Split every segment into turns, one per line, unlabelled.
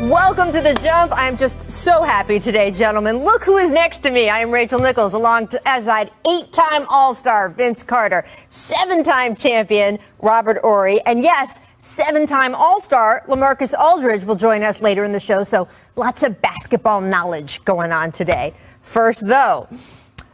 Welcome to The Jump. I'm just so happy today, gentlemen. Look who is next to me. I am Rachel Nichols, alongside 8-time All-Star Vince Carter, 7-time champion Robert Horry, and yes, 7-time All-Star LaMarcus Aldridge will join us later in the show, so lots of basketball knowledge going on today. First, though,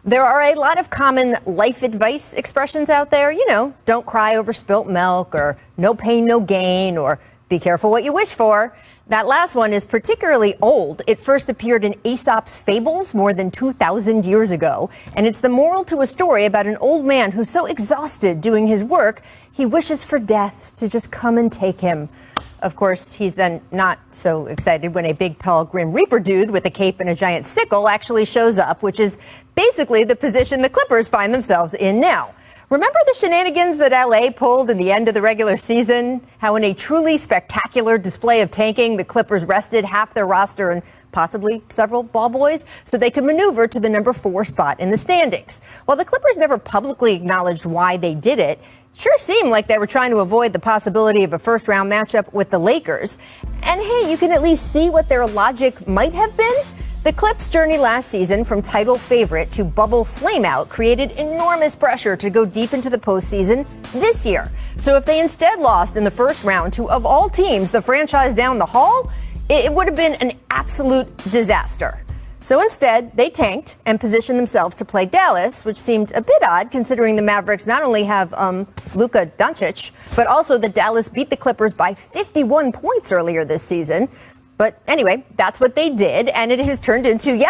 there are a lot of common life advice expressions out there. You know, don't cry over spilt milk, or no pain, no gain, or be careful what you wish for. That last one is particularly old. It first appeared in Aesop's Fables more than 2,000 years ago. And it's the moral to a story about an old man who's so exhausted doing his work, he wishes for death to just come and take him. Of course, he's then not so excited when a big, tall, grim Reaper dude with a cape and a giant sickle actually shows up, which is basically the position the Clippers find themselves in now. Remember the shenanigans that LA pulled in the end of the regular season? How in a truly spectacular display of tanking, the Clippers rested half their roster and possibly several ball boys so they could maneuver to the number 4 spot in the standings. While the Clippers never publicly acknowledged why they did it, sure seemed like they were trying to avoid the possibility of a first-round matchup with the Lakers. And hey, you can at least see what their logic might have been. The Clips' journey last season from title favorite to bubble flameout created enormous pressure to go deep into the postseason this year. So if they instead lost in the first round to, of all teams, the franchise down the hall, it would have been an absolute disaster. So instead, they tanked and positioned themselves to play Dallas, which seemed a bit odd considering the Mavericks not only have Luka Doncic, but also that Dallas beat the Clippers by 51 points earlier this season. But anyway, that's what they did, and it has turned into, an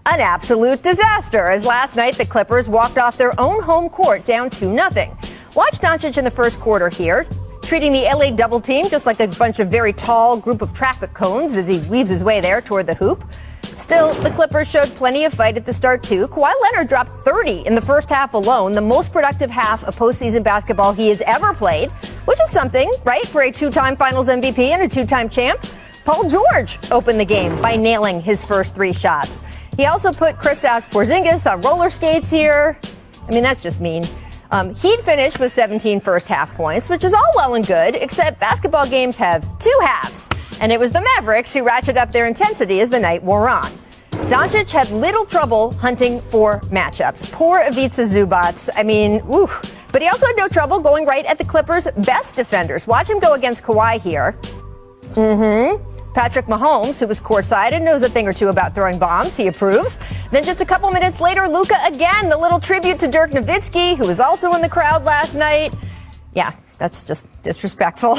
absolute disaster, as last night the Clippers walked off their own home court down 2-0. Watch Doncic in the first quarter here, treating the LA double team just like a bunch of very tall group of traffic cones as he weaves his way there toward the hoop. Still, the Clippers showed plenty of fight at the start, too. Kawhi Leonard dropped 30 in the first half alone, the most productive half of postseason basketball he has ever played, which is something, right, for a 2-time Finals MVP and a 2-time champ. Paul George opened the game by nailing his first 3 shots. He also put Kristaps Porzingis on roller skates here. I mean, that's just mean. He'd finished with 17 first-half points, which is all well and good, except basketball games have 2 halves. And it was the Mavericks who ratcheted up their intensity as the night wore on. Doncic had little trouble hunting for matchups. Poor Ivica Zubac. I mean, But he also had no trouble going right at the Clippers' best defenders. Watch him go against Kawhi here. Patrick Mahomes, who was courtside and knows a thing or two about throwing bombs, he approves. Then just a couple minutes later, Luka again, the little tribute to Dirk Nowitzki, who was also in the crowd last night. Yeah, that's just disrespectful.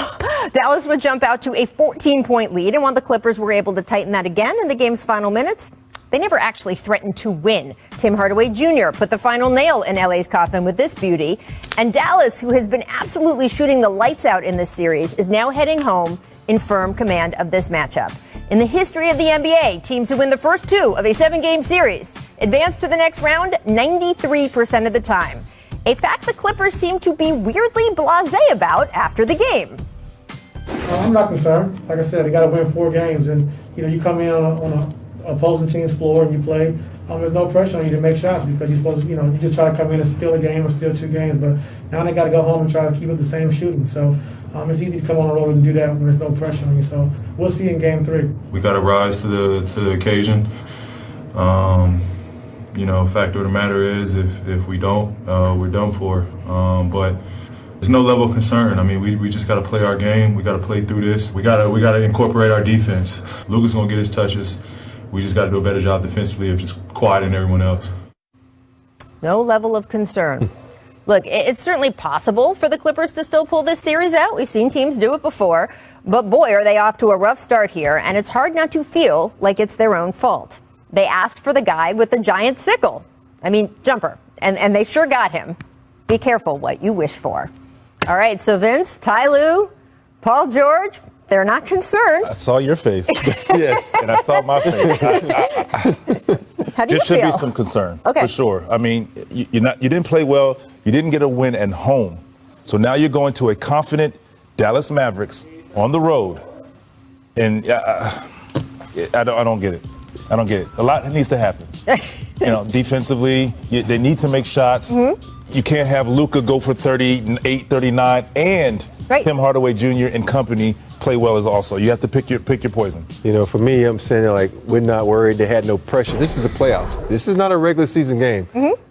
Dallas would jump out to a 14-point lead, and while the Clippers were able to tighten that again in the game's final minutes, they never actually threatened to win. Tim Hardaway Jr. put the final nail in LA's coffin with this beauty. And Dallas, who has been absolutely shooting the lights out in this series, is now heading home in firm command of this matchup. In the history of the NBA, teams who win the first 2 of a 7-game series advance to the next round 93% of the time. A fact the Clippers seem to be weirdly blasé about after the game.
I'm not concerned. Like I said, they got to win 4 games, and you come in on an opposing team's floor and you play. There's no pressure on you to make shots because you're supposed to, you just try to come in and steal a game or steal 2 games. But now they got to go home and try to keep up the same shooting. So it's easy to come on the road and do that when there's no pressure on you. So we'll see in Game 3.
We got to rise to the occasion. Fact of the matter is, if we don't, we're done for. But there's no level of concern. I mean, we just got to play our game. We got to play through this. We got to incorporate our defense. Luka's gonna get his touches. We just got to do a better job defensively of just quieting everyone else.
No level of concern. Look, it's certainly possible for the Clippers to still pull this series out. We've seen teams do it before. But boy, are they off to a rough start here. And it's hard not to feel like it's their own fault. They asked for the guy with the giant sickle. I mean, jumper. And they sure got him. Be careful what you wish for. All right, so Vince, Ty Lue, Paul George, they're not concerned.
I saw your face. Yes, and I saw my face.
How do you feel?
There should be some concern,
okay,
for sure. I mean, you didn't play well. You didn't get a win at home. So now you're going to a confident Dallas Mavericks on the road. And I don't get it. A lot needs to happen. Defensively, they need to make shots. you can't have Luka go for 38, 39, and Tim Hardaway Jr. and company play well as also. You have to pick your poison.
You know, for me, I'm saying like we're not worried. They had no pressure. This is a playoffs. This is not a regular season game.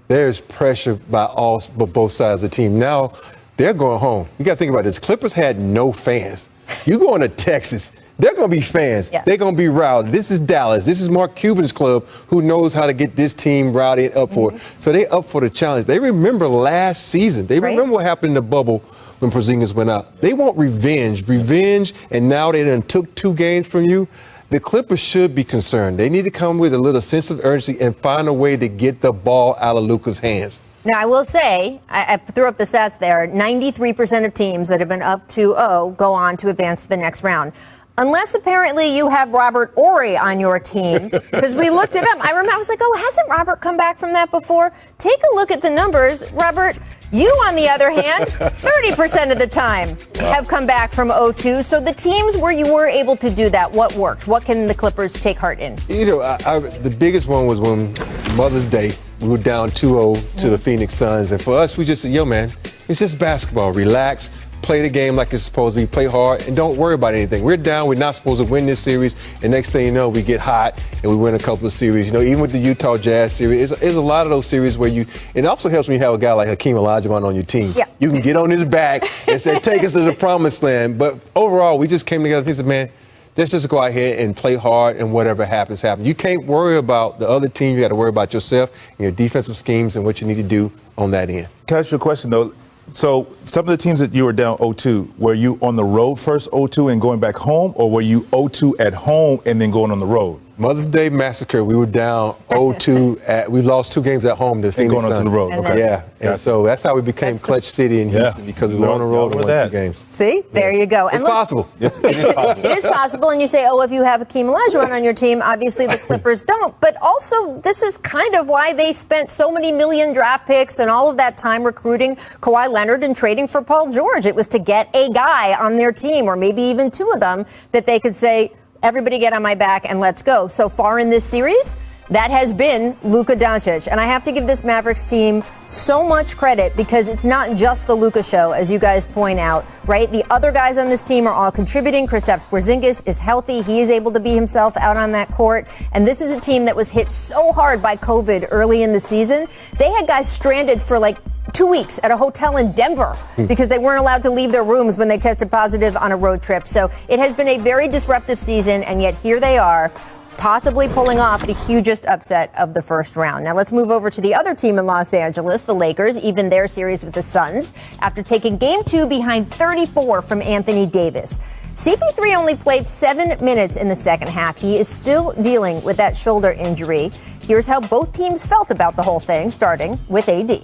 There's pressure by both sides of the team. Now they're going home. You got to think about this. Clippers had no fans. You going to Texas. They're going to be fans. Yeah. They're going to be rowdy. This is Dallas. This is Mark Cuban's club who knows how to get this team rowdy and up for it. So they up for the challenge. They remember last season. They remember what happened in the bubble when Porzingis went out. They want revenge. Revenge, and now they done took 2 games from you. The Clippers should be concerned. They need to come with a little sense of urgency and find a way to get the ball out of Luka's hands.
Now, I will say, I threw up the stats there, 93% of teams that have been up 2-0 go on to advance to the next round. Unless apparently you have Robert Horry on your team, because we looked it up. I remember, I was like, oh, hasn't Robert come back from that before? Take a look at the numbers. Robert, you, on the other hand, 30% of the time have come back from 0-2. So the teams where you were able to do that, what worked? What can the Clippers take heart in?
You know, the biggest one was when Mother's Day, we were down 2-0 to the Phoenix Suns. And for us, we just said, yo, man, it's just basketball. Relax. Play the game like it's supposed to be. Play hard and don't worry about anything. We're down. We're not supposed to win this series. And next thing you know, we get hot and we win a couple of series. You know, even with the Utah Jazz series, it's a lot of those series where it also helps when you have a guy like Hakeem Olajuwon on your team. Yeah. You can get on his back and say, take us to the promised land. But overall, we just came together and said, man, let's just go out here and play hard and whatever happens, happens. You can't worry about the other team. You got to worry about yourself and your defensive schemes and what you need to do on that end.
Can I ask you a question, though? So some of the teams that you were down 0-2, were you on the road first 0-2 and going back home, or were you 0-2 at home and then going on the road?
Mother's Day Massacre, we were down 0-2. We lost 2 games at home to Phoenix Suns.
Going on to the road.
Okay. Yeah, and so that's how we became Clutch City in Houston, because we were on the road and won 2 games.
See, there you go.
It's possible.
Yes, it is possible.
It is possible, and you say, oh, if you have Hakeem Olajuwon on your team, obviously the Clippers don't. But also, this is kind of why they spent so many million draft picks and all of that time recruiting Kawhi Leonard and trading for Paul George. It was to get a guy on their team, or maybe even 2 of them, that they could say, everybody get on my back and let's go. So far in this series, that has been Luka Doncic. And I have to give this Mavericks team so much credit, because it's not just the Luka show, as you guys point out, right? The other guys on this team are all contributing. Kristaps Porzingis is healthy. He is able to be himself out on that court. And this is a team that was hit so hard by COVID early in the season. They had guys stranded for like 2 weeks at a hotel in Denver because they weren't allowed to leave their rooms when they tested positive on a road trip. So it has been a very disruptive season, and yet here they are, possibly pulling off the hugest upset of the first round. Now let's move over to the other team in Los Angeles, the Lakers, even their series with the Suns, after taking Game 2 behind 34 from Anthony Davis. CP3 only played 7 minutes in the second half. He is still dealing with that shoulder injury. Here's how both teams felt about the whole thing, starting with AD.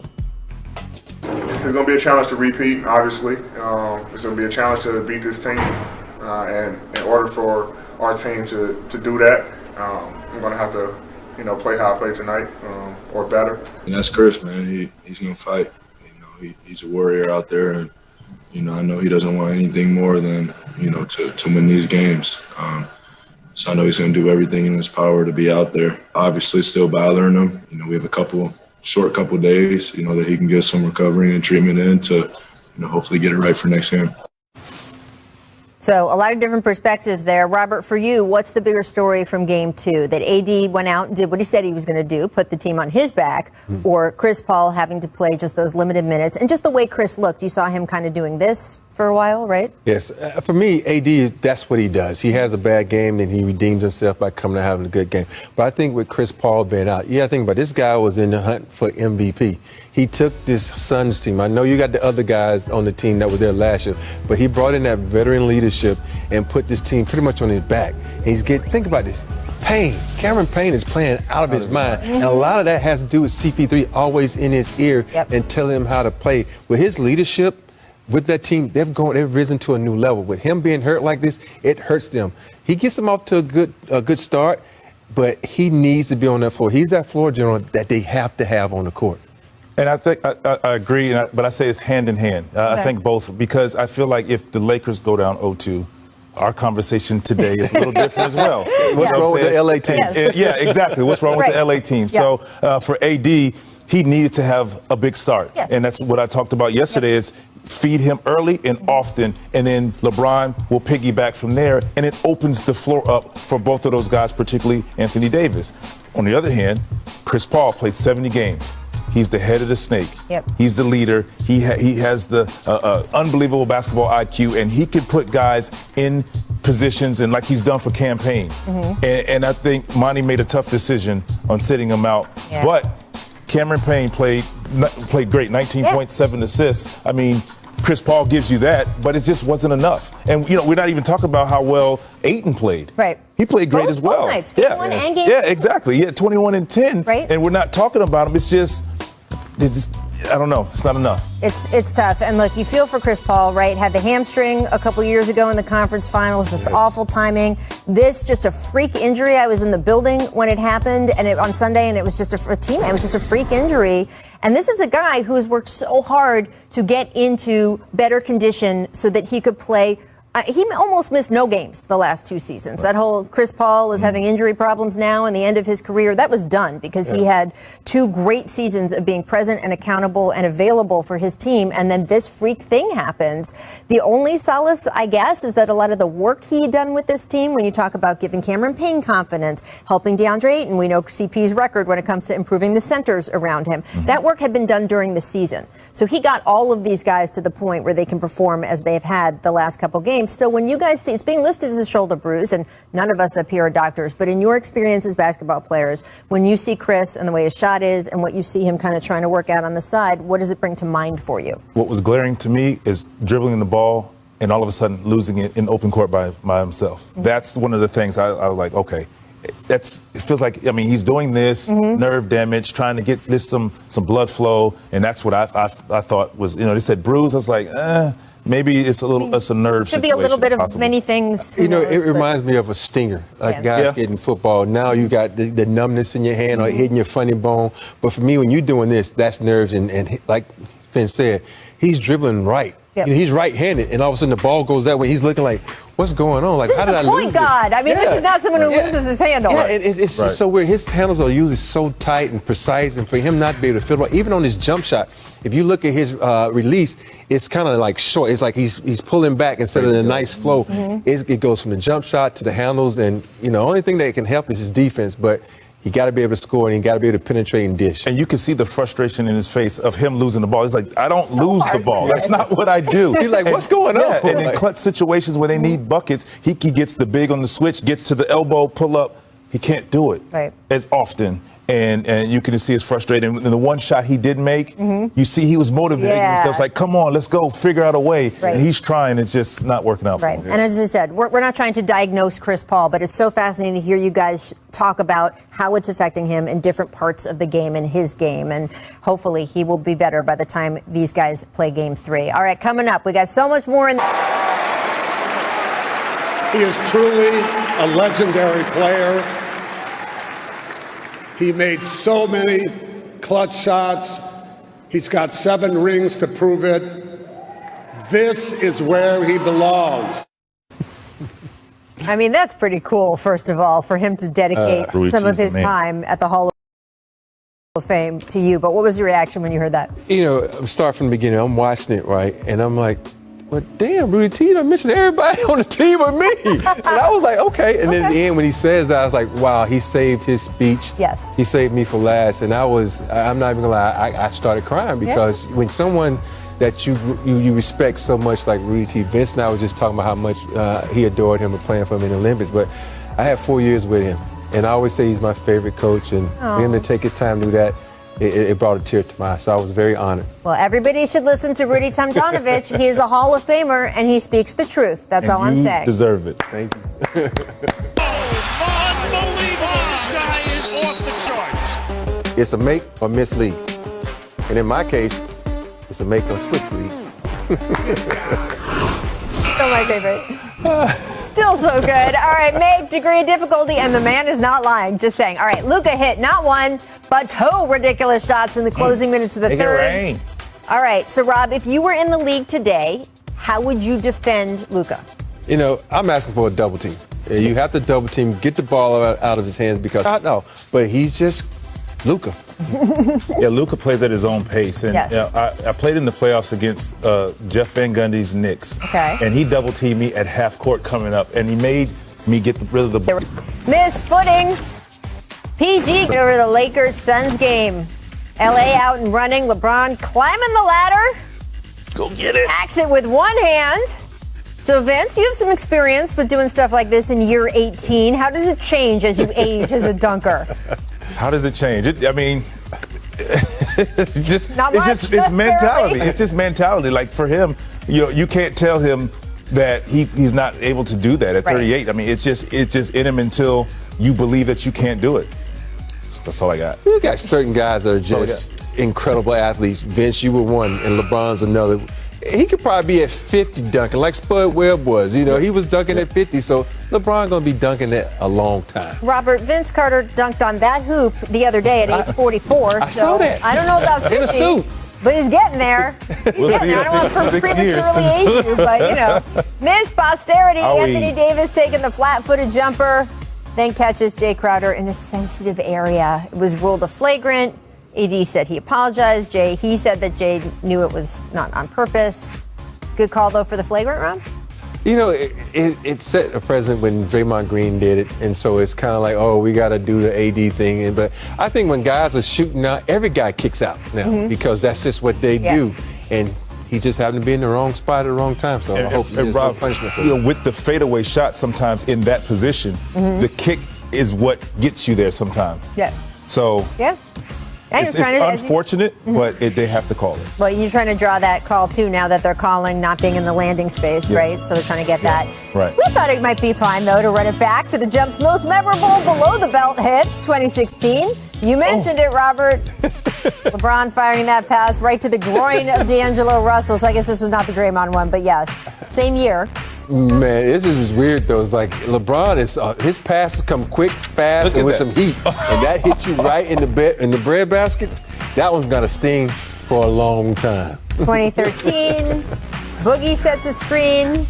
It's going to be a challenge to repeat, obviously. It's going to be a challenge to beat this team. And in order for our team to do that, I'm going to have to, play how I play tonight, or better.
And that's Chris, man. He's going to fight. He's a warrior out there. And, I know he doesn't want anything more than, to win these games. So I know he's going to do everything in his power to be out there. Obviously, still bothering him. We have a short couple days, that he can get some recovery and treatment in to, hopefully get it right for next game.
So a lot of different perspectives there. Robert, for you, what's the bigger story from Game 2? That AD went out and did what he said he was going to do, put the team on his back, or Chris Paul having to play just those limited minutes? And just the way Chris looked, you saw him kind of doing this for a while, right?
Yes. For me, AD, that's what he does. He has a bad game, then he redeems himself by coming and having a good game. But I think with Chris Paul being out, think about it, this guy was in the hunt for MVP. He took this Suns team. I know you got the other guys on the team that were there last year, but he brought in that veteran leadership and put this team pretty much on his back. And think about this. Cameron Payne is playing out of his mind. And a lot of that has to do with CP3 always in his ear and telling him how to play. With his leadership, with that team, they've risen to a new level. With him being hurt like this, it hurts them. He gets them off to a good start, but he needs to be on that floor. He's that floor general that they have to have on the court.
And I think I agree, but I say it's hand in hand. I think both, because I feel like if the Lakers go down 0-2, our conversation today is a little different as well.
What's wrong with the LA team?
Yeah, exactly. What's wrong with the LA team? So for AD, he needed to have a big start.
Yes.
And that's what I talked about yesterday is feed him early and often, and then LeBron will piggyback from there, and it opens the floor up for both of those guys, particularly Anthony Davis. On the other hand, Chris Paul played 70 games. He's the head of the snake.
Yep.
He's the leader. He has the unbelievable basketball IQ, and he can put guys in positions and like he's done for campaign. And I think Monty made a tough decision on sitting him out.
Yeah.
But Cameron Payne played great, 19.7 assists. I mean, Chris Paul gives you that, but it just wasn't enough. And, you know, we're not even talking about how well Ayton played.
Right.
He played great
Both
as well.
nights, game one and game two.
Yeah, exactly. Yeah, 21 and 10.
Right.
And we're not talking about him. It's just, I don't know. It's not enough.
It's tough. And look, you feel for Chris Paul, right? Had the hamstring a couple years ago in the conference finals, just awful timing. This just a freak injury. I was in the building when it happened on Sunday, and it was just a teammate. It was just a freak injury. And this is a guy who has worked so hard to get into better condition so that he could play. He almost missed no games the last 2 seasons. That whole Chris Paul is having injury problems now and the end of his career, that was done because he had 2 great seasons of being present and accountable and available for his team. And then this freak thing happens. The only solace, I guess, is that a lot of the work he had done with this team, when you talk about giving Cameron Payne confidence, helping DeAndre Ayton, we know CP's record when it comes to improving the centers around him. That work had been done during the season. So he got all of these guys to the point where they can perform as they've had the last couple games. Still, when you guys see it's being listed as a shoulder bruise, and none of us up here are doctors, but in your experience as basketball players, when you see Chris and the way his shot is and what you see him kind of trying to work out on the side, what does it bring to mind for you?
What was glaring to me is dribbling the ball and all of a sudden losing it in open court by himself. That's one of the things I was like, okay. It feels like, I mean, he's doing this, nerve damage, trying to get this some blood flow, and that's what I thought was, you know, they said bruise. I was like, maybe it's a nerve situation.
Could be a little bit of
possibly.
many things.
You know, it reminds me of a stinger, like guys getting football. Now you got the numbness in your hand or hitting your funny bone. But for me, when you're doing this, that's nerves. And like Finn said, he's dribbling right.
Yep.
You know, he's right-handed, and all of a sudden the ball goes that way. He's looking like, what's going on? Like,
This
how
is
did I
the
lose
point guard. I mean, this is not someone who loses his handle.
Yeah, and it's just so weird. His handles are usually so tight and precise, and for him not to be able to fill it, even on his jump shot, if you look at his release, it's kind of like short. It's like he's pulling back instead of the nice flow. It goes from the jump shot to the handles, and, you know, the only thing that can help is his defense, but he got to be able to score, and he got to be able to penetrate and dish.
And you can see the frustration in his face of him losing the ball. He's like, I don't lose the ball. That's not what I do.
He's like, what's going on?
And in clutch situations where they need buckets, he gets the big on the switch, gets to the elbow, pull up. He can't do it as often. And you can see it's frustrating. And the one shot he did make, you see he was motivating himself. It's like, come on, let's go, figure out a way. And he's trying. It's just not working out for him.
And as I said, we're not trying to diagnose Chris Paul, but it's so fascinating to hear you guys talk about how it's affecting him in different parts of the game and his game. And hopefully he will be better by the time these guys play game 3. All right, coming up, we got so much more in
He is truly a legendary player. He made so many clutch shots. He's got 7 rings to prove it. This is where he belongs.
I mean, that's pretty cool, first of all, for him to dedicate some of his time at the Hall of Fame to you. But what was your reaction when you heard that?
You know, start from the beginning. I'm watching it, right? And I'm like, well, damn, Rudy T, I mentioned everybody on the team with me. And I was like, okay. And then at the end, when he says that, I was like, wow, he saved his speech.
Yes.
He saved me for last. And I'm not even gonna lie, I started crying because when someone that you respect so much like Rudy T, Vince and I was just talking about how much he adored him and playing for him in the Olympics. But I had 4 years with him. And I always say he's my favorite coach. And for him to take his time to do that, it brought a tear to my eye, so I was very honored.
Well, everybody should listen to Rudy Tomjanovich. He is a Hall of Famer, and he speaks the truth. That's all I'm saying.
You deserve it.
Thank you.
Unbelievable. This guy is off the charts.
It's a make or miss league. And in my case, it's a make or switch league.
Still my favorite. Still so good. All right, make degree of difficulty, and the man is not lying. Just saying. All right, Luka hit not 1, but 2 ridiculous shots in the closing minutes of the third. All right, so Rob, if you were in the league today, how would you defend Luka?
You know, I'm asking for a double team. You have to double team, get the ball out of his hands because I know, but he's just
Luka. Yeah, Luka plays at his own pace. And
Yes.
I played in the playoffs against Jeff Van Gundy's Knicks.
Okay.
And he double teamed me at half court coming up, and he made me get rid of the ball.
Miss footing. PG over the Lakers Suns game. LA out and running. LeBron climbing the ladder.
Go get it.
Hacks it with one hand. So Vince, you have some experience with doing stuff like this in year 18. How does it change as you age as a dunker?
How does it change? It's mentality. It's just mentality. Like for him, you can't tell him that he's not able to do that at 38. I mean, it's just in him until you believe that you can't do it. That's all I got.
You got certain guys that are just incredible athletes. Vince, you were one, and LeBron's another. He could probably be at 50 dunking, like Spud Webb was. He was dunking at 50, so LeBron gonna be dunking at a long time.
Robert, Vince Carter dunked on that hoop the other day at age 44.
I saw that.
I don't know about 50.
In a suit.
But he's getting there. He's getting there. I don't want to prematurely age you, but Miss Posterity, Anthony Davis taking the flat-footed jumper, then catches Jay Crowder in a sensitive area. It was ruled a flagrant. AD said he apologized. He said that Jay knew it was not on purpose. Good call, though, for the flagrant, Rob?
It set a precedent when Draymond Green did it, and so it's kind of like, oh, we got to do the AD thing. But I think when guys are shooting out, every guy kicks out now because that's just what they do. And he just happened to be in the wrong spot at the wrong time. So I hope there's no punishment for him.
With the fadeaway shot, sometimes in that position, the kick is what gets you there sometimes.
Yeah.
So it's unfortunate, but they have to call it.
Well, you're trying to draw that call, too, now that they're calling not being in the landing space, right? So they're trying to get that.
Right.
We thought it might be fine, though, to run it back to the Jump's most memorable below-the-belt hits, 2016. You mentioned it, Robert. LeBron firing that pass right to the groin of D'Angelo Russell. So I guess this was not the Draymond one, but yes, same year.
Man, this is weird, though. It's like LeBron, his passes come quick, fast, and with some heat. And that hit you right in the bread basket. That one's going to sting for a long time.
2013, Boogie sets a screen.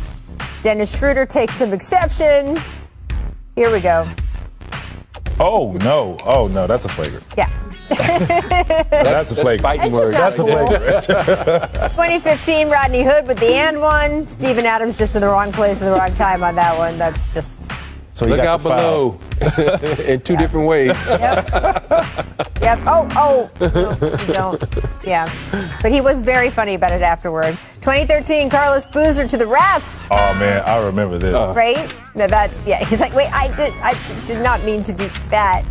Dennis Schroeder takes some exception. Here we go.
Oh, no, that's a flagrant.
Yeah.
That's a flagrant.
That's a flagrant. 2015, Rodney Hood with the and one. Steven Adams just in the wrong place at the wrong time on that one. That's just.
So
look out below in two different ways.
Yep. Oh. No, you don't. Yeah. But he was very funny about it afterward. 2013, Carlos Boozer to the ref.
Oh, man, I remember this.
Right? He's like, wait, I did not mean to do that.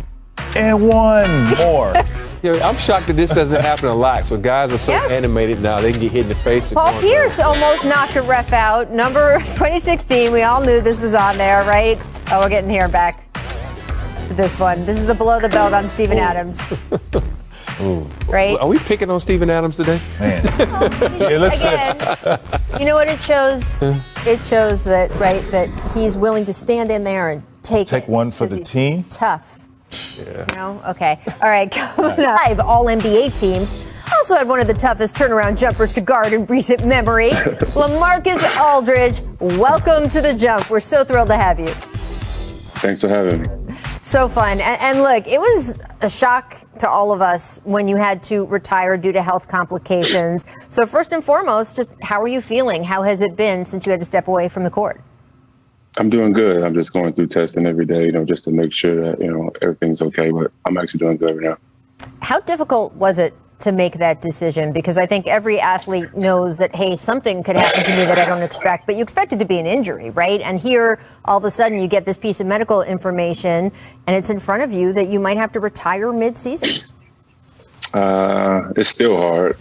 And one more.
I'm shocked that this doesn't happen a lot. So guys are so animated now, they can get hit in the face.
Paul Pierce almost knocked a ref out. Number 2016, we all knew this was on there, right? Oh, we're getting here back to this one. This is the below the belt on Steven Adams.
Ooh.
Right?
Are we picking on Steven Adams today?
Man.
Again, you know what it shows? It shows that, that he's willing to stand in there and take
one for the team.
Tough. Yeah. Okay. All right. Coming up, 5 All-NBA teams also had one of the toughest turnaround jumpers to guard in recent memory. LaMarcus Aldridge, welcome to The Jump. We're so thrilled to have you.
Thanks for having me.
So fun. And look, it was a shock to all of us when you had to retire due to health complications. So first and foremost, just how are you feeling? How has it been since you had to step away from the court?
I'm doing good. I'm just going through testing every day, just to make sure that, everything's okay. But I'm actually doing good right now.
How difficult was it to make that decision? Because I think every athlete knows that, hey, something could happen to me that I don't expect. But you expect it to be an injury, right? And here, all of a sudden, you get this piece of medical information, and it's in front of you that you might have to retire mid-season.
It's still hard,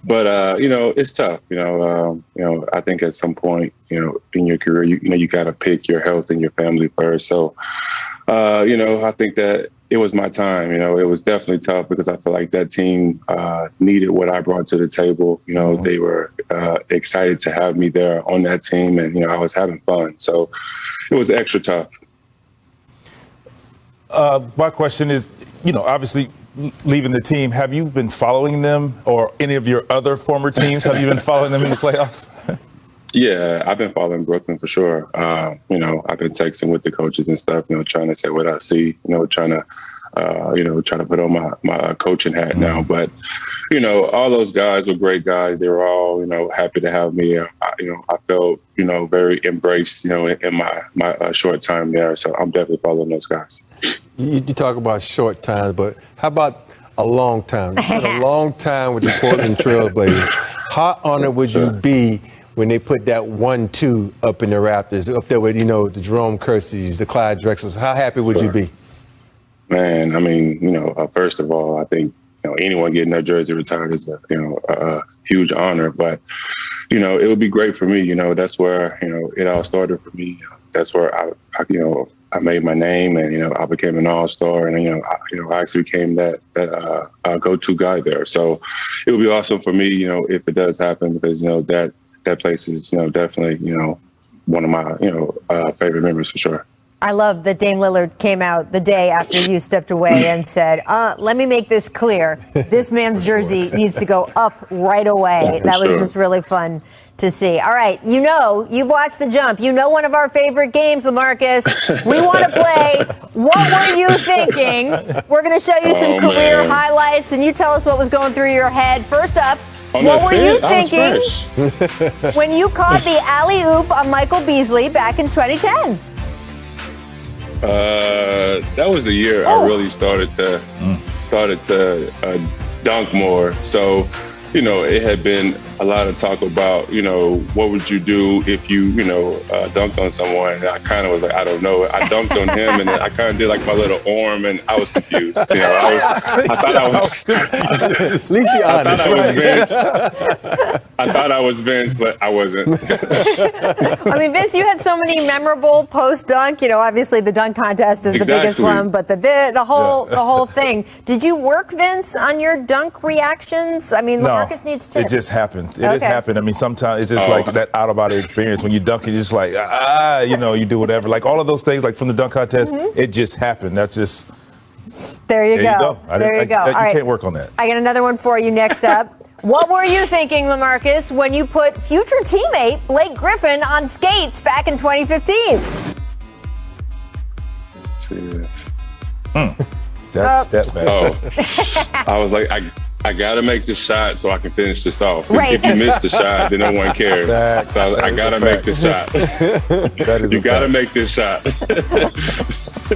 but it's tough. I think at some point, in your career, you got to pick your health and your family first. So, I think that it was my time. It was definitely tough because I feel like that team needed what I brought to the table. They were excited to have me there on that team, and I was having fun. So, it was extra tough.
My question is, obviously, leaving the team, have you been following them or any of your other former teams? Have you been following them in the playoffs?
Yeah, I've been following Brooklyn for sure. I've been texting with the coaches and stuff, trying to say what I see, trying to trying to put on my coaching hat now. But, all those guys were great guys. They were all, happy to have me. I felt, very embraced, in my short time there. So I'm definitely following those guys.
You talk about short times, but how about a long time? You spent a long time with the Portland Trail Blazers. How honored would you be when they put that 1-2 up in the Raptors, up there with, the Jerome Kerseys, the Clyde Drexlers? How happy would you be?
Man, I mean, first of all, I think, anyone getting their jersey retired is a huge honor. But, it would be great for me. That's where, it all started for me. That's where I made my name and, I became an all-star and, I actually became that go-to guy there. So it would be awesome for me, if it does happen because, that place is, definitely, one of my, favorite memories for sure.
I love that Dame Lillard came out the day after you stepped away and said, let me make this clear. This man's jersey needs to go up right away. That was just really fun to see. All right. You've watched The Jump. One of our favorite games, LaMarcus. We want to play What Were You Thinking? We're going to show you some career highlights, and you tell us what was going through your head. First up, what were you thinking when you caught the alley-oop on Michael Beasley back in 2010?
That was the year I really started to dunk more. So, it had been a lot of talk about, what would you do if you, dunked on someone? And I kind of was like, I don't know. I dunked on him, and then I kind of did like my little arm, and I was confused. I thought I was Vince, but I wasn't.
I mean, Vince, you had so many memorable post-dunk. Obviously the dunk contest is the biggest one, but the whole thing. Did you work, Vince, on your dunk reactions? I mean, LaMarcus needs tips.
It just happened. It just happened. I mean, sometimes it's just like that out-of-body experience. When you dunk, you're just like, you do whatever. Like all of those things, like from the dunk contest, it just happened. That's just...
There you go.
There you go. You can't work on that.
I got another one for you next up. What were you thinking, LaMarcus, when you put future teammate Blake Griffin on skates back in 2015?
Serious.
That step back.
I was like, I got to make the shot so I can finish this off.
Right.
If you miss the shot, then no one cares. So I got to make the shot. You got to make this shot.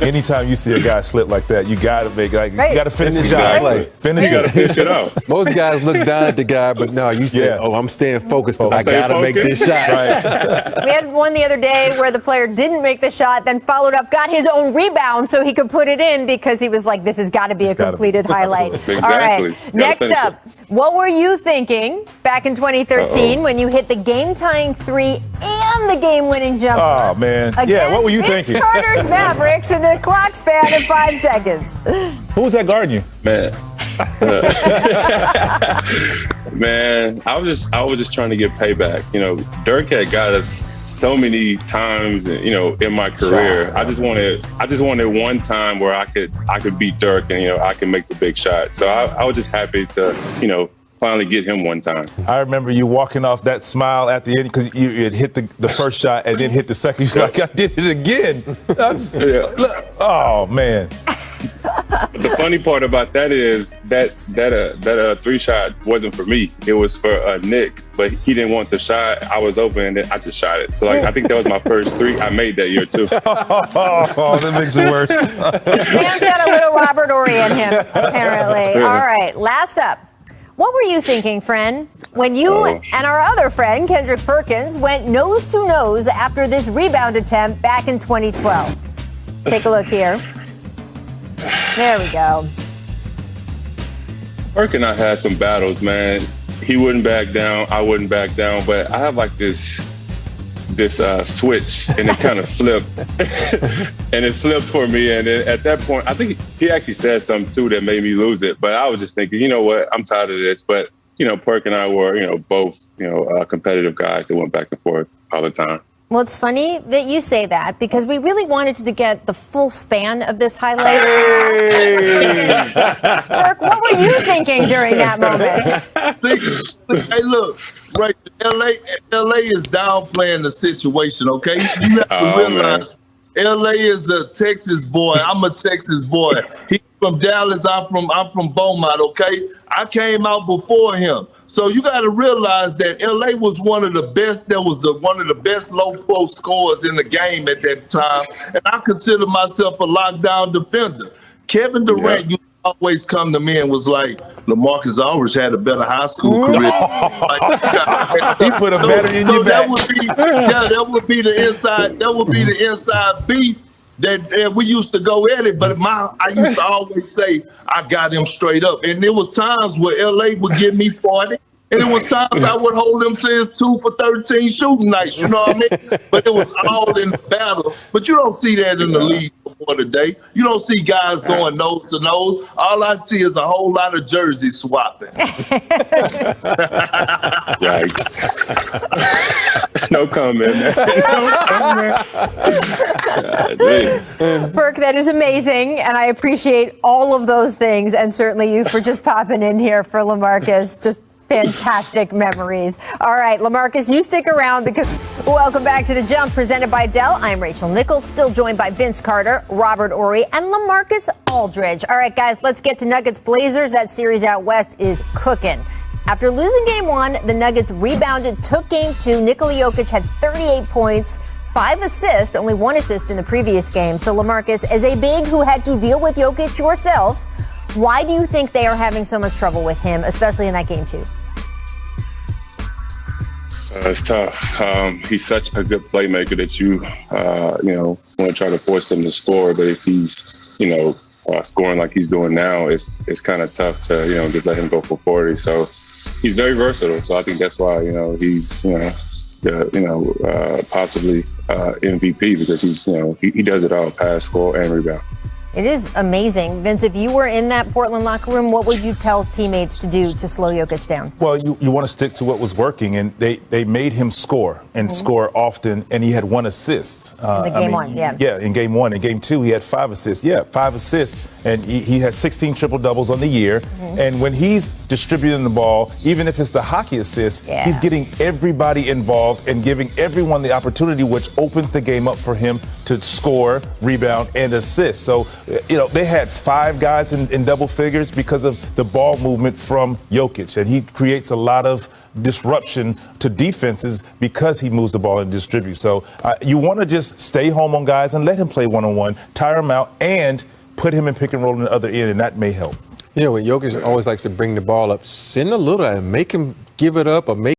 Anytime you see a guy slip like that, you got to make you got to finish the shot.
You got to finish it off.
Most guys look down at the guy, but no, you say, I'm staying focused because I got to make this shot.
Right.
We had one the other day where the player didn't make the shot, then followed up, got his own rebound so he could put it in because he was like, this has got to be a completed highlight.
Exactly.
All right. Next up, what were you thinking back in 2013 when you hit the game-tying three and the game-winning jumper?
Oh, man. Yeah, what were you
Vince
thinking?
Carter's Mavericks in a clock span of 5 seconds.
Who was that guarding you?
Man. Man, I was just trying to get payback. Dirk had got us so many times, in my career. I just wanted one time where I could beat Dirk and I could make the big shot. So I was just happy to finally get him one time.
I remember you walking off that smile at the end because you had hit the first shot and then hit the second. You're like, I did it again. Oh man.
But the funny part about that is that 3-shot wasn't for me. It was for Nick, but he didn't want the shot. I was open and then I just shot it. So I think that was my first 3 I made that year too.
Oh, that makes it worse.
Man's got a little Robert Horry in him, apparently. All right, last up. What were you thinking, friend, when you and our other friend, Kendrick Perkins, went nose to nose after this rebound attempt back in 2012? Take a look here. There we go.
Perk and I had some battles, man. He wouldn't back down, I wouldn't back down, but I have like this switch, and it kind of flipped. And it flipped for me, and then at that point, I think he actually said something too that made me lose it. But I was just thinking, you know what, I'm tired of this. But Perk and I were, both, competitive guys that went back and forth all the time.
Well, it's funny that you say that because we really wanted to get the full span of this highlight. Perk, what were you thinking during that moment?
Hey, look, right, LA is downplaying the situation, okay? You have to realize LA is a Texas boy. I'm a Texas boy. He's from Dallas. I'm from Beaumont, okay? I came out before him. So you got to realize that LA was one of the best. That was one of the best low post scorers in the game at that time. And I consider myself a lockdown defender. Kevin Durant used to always come to me and was like, LaMarcus Aldridge had a better high school career.
He put a battery in your back.
That would be the inside. That would be the inside beef that we used to go at it. But I used to always say I got him straight up. And there was times where LA would give me 40. And there was times I would hold him to his 2 for 13 shooting nights, you know what I mean? But it was all in the battle. But you don't see that in the league more today. You don't see guys going nose to nose. All I see is a whole lot of jersey swapping.
Yikes. No comment, man. No comment.
Burke, that is amazing, and I appreciate all of those things, and certainly you for just popping in here for LaMarcus. Just fantastic memories. All right, LaMarcus, you stick around because welcome back to The Jump, presented by Dell. I'm Rachel Nichols, still joined by Vince Carter, Robert Horry, and LaMarcus Aldridge. All right, guys, let's get to Nuggets Blazers. That series out west is cooking. After losing game one, the Nuggets rebounded, took game two. Nikola Jokic had 38 points, 5 assists, only 1 assist in the previous game. So, LaMarcus, as a big who had to deal with Jokic yourself, why do you think they are having so much trouble with him, especially in that game two?
It's tough. He's such a good playmaker that you want to try to force him to score. But if he's, scoring like he's doing now, it's kind of tough to, just let him go for 40. So he's very versatile. So I think that's why, he's, possibly MVP, because he's, he does it all: pass, score, and rebound.
It is amazing. Vince, if you were in that Portland locker room, what would you tell teammates to do to slow Jokic down?
Well, you want to stick to what was working, and they made him score and score often, and he had 1 assist.
In game one.
Yeah, in game one. In game two, he had 5 assists. Yeah, 5 assists, and he had 16 triple-doubles on the year. And when he's distributing the ball, even if it's the hockey assist, he's getting everybody involved and giving everyone the opportunity, which opens the game up for him to score, rebound, and assist. So, they had 5 guys in double figures because of the ball movement from Jokic, and he creates a lot of disruption to defenses because he moves the ball and distributes. So you want to just stay home on guys and let him play one-on-one, tire him out, and put him in pick and roll on the other end, and that may help.
When Jokic always likes to bring the ball up, send a little and make him give it up or make